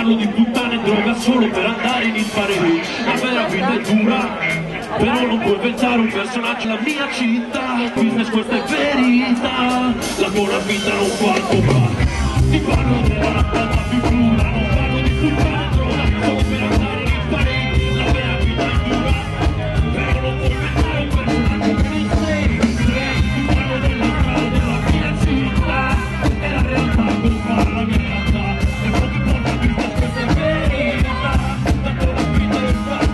parlo di puttane e droga solo per andare in infare. La vera vita è dura, però non puoi pensare un personaggio alla mia città. Business, questa è verità, la buona vita non fa il tuo bar. Ti parlo della raccolta più dura, non parlo di puttane e droga solo per andare in infare. La vera vita è dura, però non puoi pensare un personaggio che non sei. Ti parlo della strada della mia città, e la realtà non fa la mia realtà. E pochi porta business, questa è verità, la buona vita è fatta.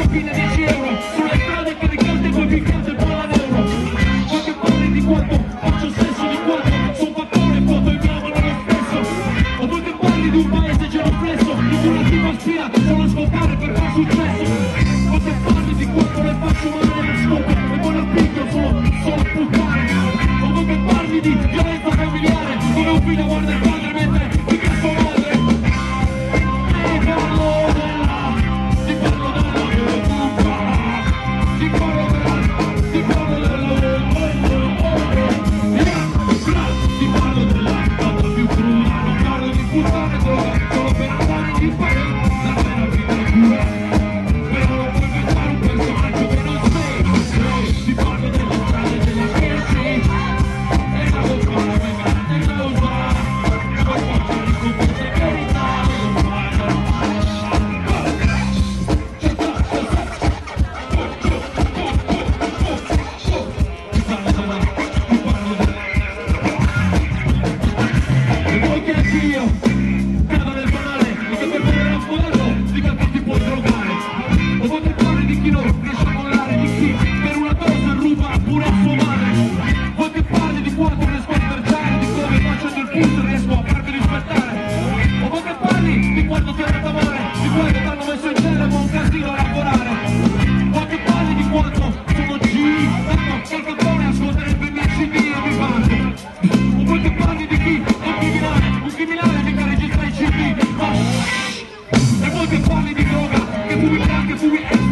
Fine 10 euro sulle strade che ricante coi piccanti e buona euro. Vuoi che parli di quanto faccio senso, di quanto sono fattore e quanto mi amano lo stesso? O vuoi che parli di un paese genuflesso di cui la prima spia solo ascoltare per far successo? Vuoi che parli di quanto le faccio male nel scopo e buon appito solo puttane? O vuoi che parli di violenza familiare dove un figlio guarda il padre mentre fica sua madre? Che fumi anche fumi